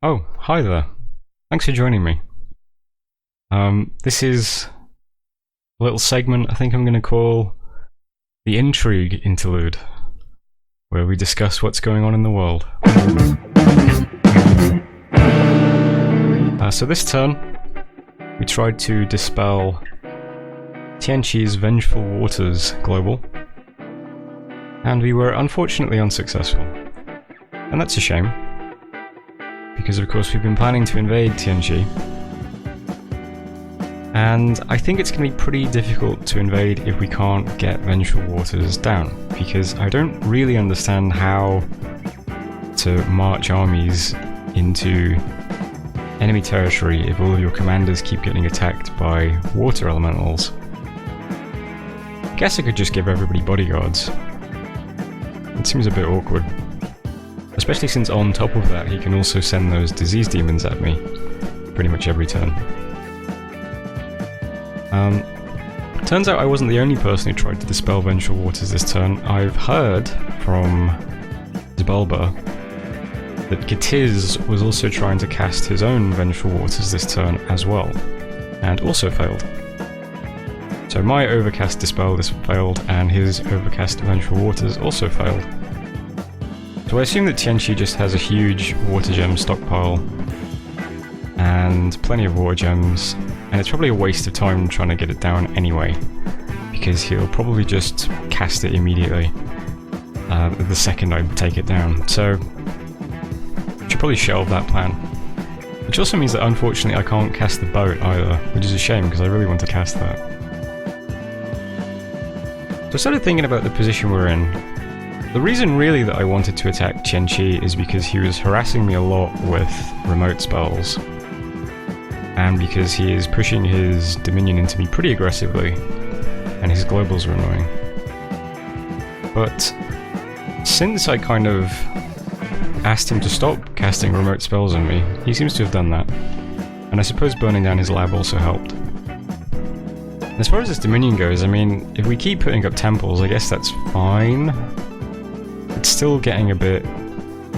Oh, hi there. Thanks for joining me. This is a little segment I think I'm going to call the Intrigue Interlude, where we discuss what's going on in the world. So this turn, we tried to dispel Tianqi's Vengeful Waters Global, and we were unfortunately unsuccessful. And that's a shame, because of course we've been planning to invade Tianqi, and I think it's going to be pretty difficult to invade if we can't get Vengeful Waters down, because I don't really understand how to march armies into enemy territory if all of your commanders keep getting attacked by water elementals. I guess I could just give everybody bodyguards. It seems a bit awkward. Especially since on top of that he can also send those disease demons at me pretty much every turn. Turns out I wasn't the only person who tried to dispel Vengeful Waters this turn. I've heard from Zbalba that Gitiz was also trying to cast his own Vengeful Waters this turn as well, and also failed. So my Overcast Dispel this failed, and his Overcast Vengeful Waters also failed. So I assume that Tianqi just has a huge water gem stockpile and plenty of water gems, and it's probably a waste of time trying to get it down anyway, because he'll probably just cast it immediately the second I take it down. So I should probably shelve that plan. Which also means that unfortunately I can't cast the boat either, which is a shame because I really want to cast that. So I started thinking about the position we're in. The reason really that I wanted to attack Tianqi is because he was harassing me a lot with remote spells, and because he is pushing his Dominion into me pretty aggressively, and his globals are annoying. But since I kind of asked him to stop casting remote spells on me, he seems to have done that, and I suppose burning down his lab also helped. And as far as this Dominion goes, I mean, if we keep putting up temples, I guess that's fine. It's still getting a bit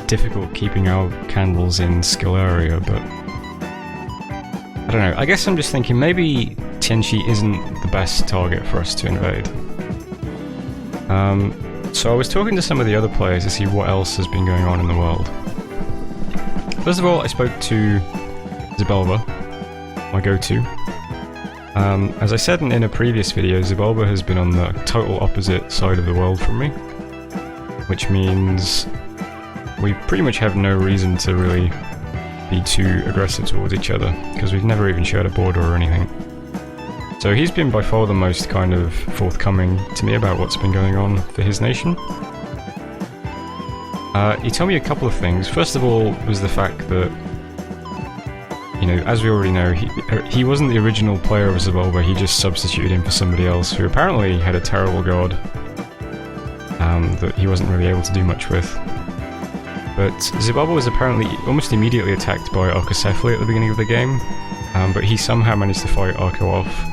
difficult keeping our candles in skill area, but I don't know, I guess I'm just thinking maybe Tianqi isn't the best target for us to invade. So I was talking to some of the other players to see what else has been going on in the world. First of all, I spoke to Zbalba, my go-to. As I said in a previous video, Zbalba has been on the total opposite side of the world from me, which means we pretty much have no reason to really be too aggressive towards each other, because we've never even shared a border or anything. So he's been by far the most kind of forthcoming to me about what's been going on for his nation. He told me a couple of things. First of all was the fact that, you know, as we already know, he wasn't the original player of Zbalba, he just substituted him for somebody else who apparently had a terrible god that he wasn't really able to do much with. But Zbalba was apparently almost immediately attacked by Archocephaly at the beginning of the game, but he somehow managed to fight Archo off.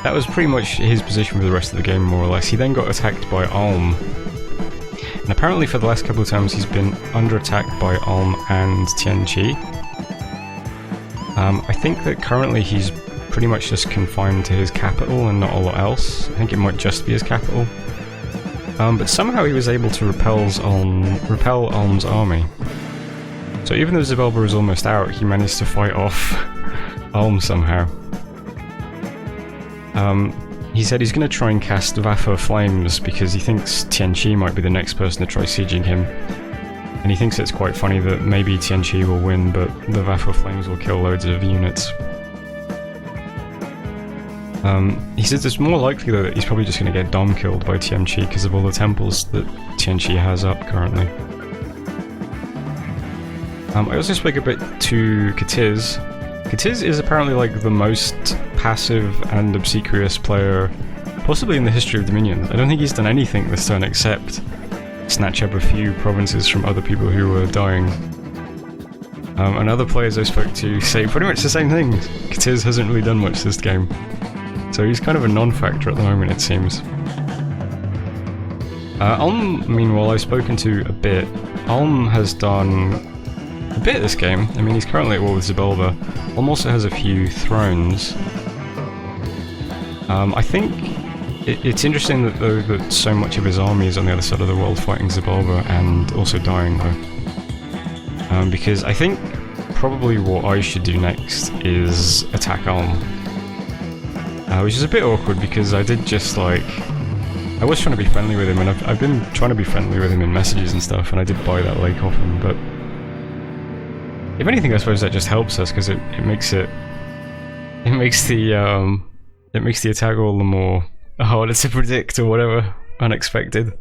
That was pretty much his position for the rest of the game, more or less. He then got attacked by Alm, and apparently for the last couple of times he's been under attack by Alm and Tianqi. I think that currently he's pretty much just confined to his capital and not a lot else. I think it might just be his capital. But somehow he was able to repel Alm's army. So even though Zbalba was almost out, he managed to fight off Alm somehow. He said he's going to try and cast Vapor Flames because he thinks Tianqi might be the next person to try sieging him. And he thinks it's quite funny that maybe Tianqi will win, but the Vapor Flames will kill loads of units. He says it's more likely though that he's probably just going to get Dom killed by Tianqi because of all the temples that Tianqi has up currently. I also spoke a bit to Gitiz. Gitiz is apparently like the most passive and obsequious player possibly in the history of Dominion. I don't think he's done anything this turn except snatch up a few provinces from other people who were dying. And other players I spoke to say pretty much the same thing. Gitiz hasn't really done much this game. So he's kind of a non-factor at the moment, it seems. Ulm, meanwhile, I've spoken to a bit. Ulm has done a bit this game. I mean, he's currently at war with Zybalba. Ulm also has a few thrones. I think it's interesting that though that so much of his army is on the other side of the world fighting Zybalba and also dying though. Because I think probably what I should do next is attack Ulm. Which is a bit awkward because I did just like... I was trying to be friendly with him, and I've been trying to be friendly with him in messages and stuff, and I did buy that lake off him, but... If anything, I suppose that just helps us, because it makes it... It makes the attack all the more harder to predict, or whatever, unexpected.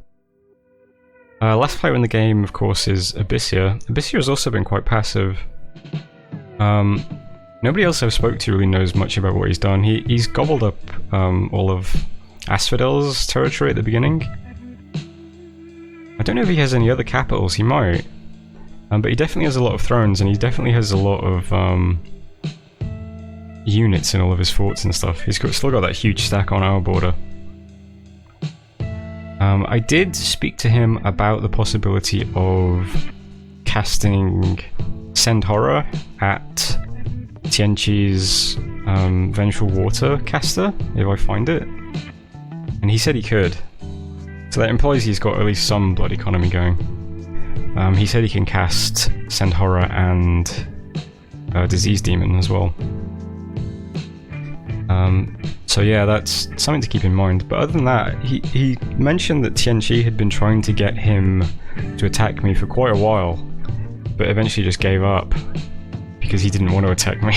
Last player in the game, of course, is Abyssia. Abyssia has also been quite passive. Nobody else I've spoke to really knows much about what he's done. He's gobbled up all of Asphodel's territory at the beginning. I don't know if he has any other capitals, he might. But he definitely has a lot of thrones, and he definitely has a lot of units in all of his forts and stuff. He's still got that huge stack on our border. I did speak to him about the possibility of casting Send Horror at Tianqi's Vengeful Water caster, if I find it. And he said he could. So that implies he's got at least some blood economy going. He said he can cast Send Horror and Disease Demon as well. So yeah, that's something to keep in mind. But other than that, he mentioned that Tianqi had been trying to get him to attack me for quite a while, but eventually just gave up because he didn't want to attack me.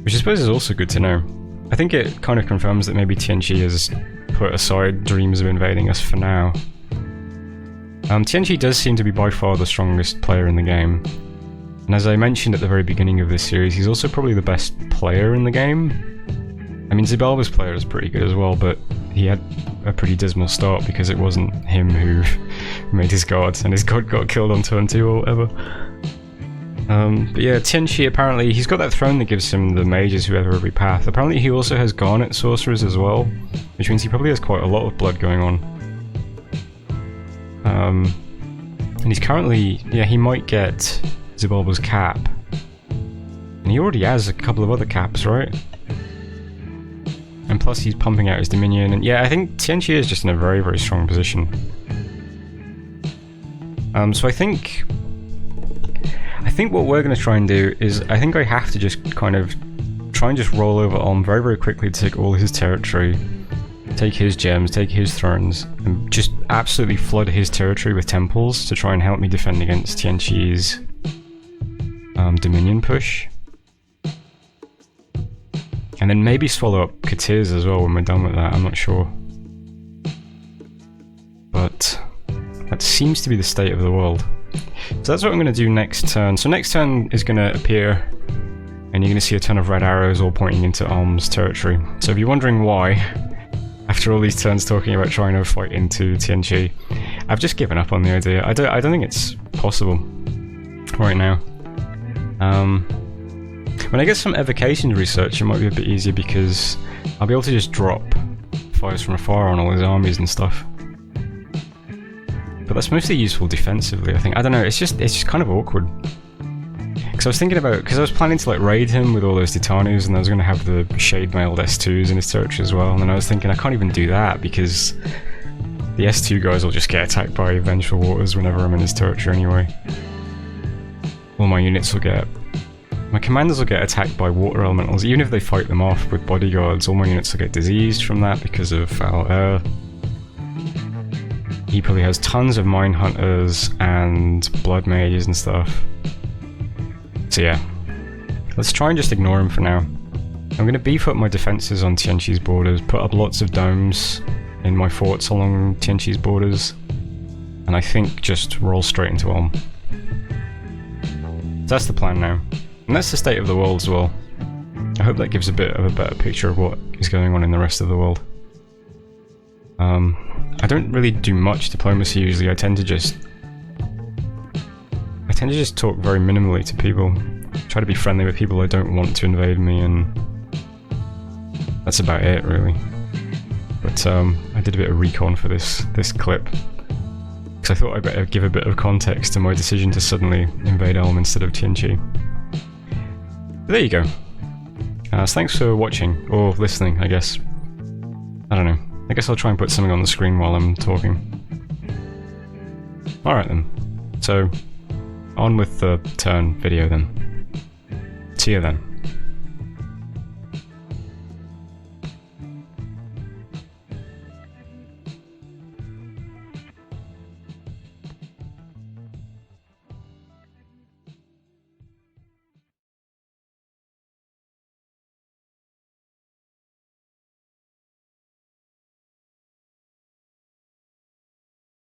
Which I suppose is also good to know. I think it kind of confirms that maybe Tianqi has put aside dreams of invading us for now. Tianqi does seem to be by far the strongest player in the game. And as I mentioned at the very beginning of this series, he's also probably the best player in the game. I mean, Zybalba's player is pretty good as well, but he had a pretty dismal start because it wasn't him who made his god, and his god got killed on turn 2 or whatever. But yeah, Tianqi apparently, he's got that throne that gives him the mages who have every path. Apparently he also has Garnet sorcerers as well, which means he probably has quite a lot of blood going on. And he's currently, yeah, he might get Zybalba's cap. And he already has a couple of other caps, right? And plus he's pumping out his Dominion, and yeah, I think Tianqi is just in a very, very strong position. So I think what we're going to try and do is, I think I have to just kind of try and just roll over Ulm very, very quickly to take all his territory, take his gems, take his thrones, and just absolutely flood his territory with temples to try and help me defend against Tianqi's Dominion push. And then maybe swallow up Katiz as well when we're done with that, I'm not sure. But that seems to be the state of the world. So that's what I'm going to do next turn. So next turn is going to appear, and you're going to see a ton of red arrows all pointing into Ulm's territory. So if you're wondering why, after all these turns talking about trying to fight into Tianqi, I've just given up on the idea. I don't think it's possible right now. When I get some evocation research, it might be a bit easier because I'll be able to just drop fires from afar on all his armies and stuff. But that's mostly useful defensively, I think. I don't know, it's just kind of awkward. Because I was thinking about, because I was planning to like raid him with all those Titanus, and I was going to have the shade mailed S2s in his territory as well, and then I was thinking I can't even do that because the S2 guys will just get attacked by Vengeful Waters whenever I'm in his territory anyway. All my units will get... My commanders will get attacked by water elementals, even if they fight them off with bodyguards. All my units will get diseased from that because of foul air. He probably has tons of mine hunters and blood mages and stuff. So yeah, let's try and just ignore him for now. I'm going to beef up my defences on Tianqi's borders, put up lots of domes in my forts along Tianqi's borders, and I think just roll straight into Ulm. That's the plan now. And that's the state of the world as well. I hope that gives a bit of a better picture of what is going on in the rest of the world. I don't really do much diplomacy usually. I tend to just talk very minimally to people. Try to be friendly with people who don't want to invade me, and that's about it really. But I did a bit of recon for this clip. because I thought I'd better give a bit of context to my decision to suddenly invade Elm instead of TNG. But there you go. So thanks for watching, or listening, I guess. I don't know. I guess I'll try and put something on the screen while I'm talking. Alright then. So, on with the turn video then. See you then.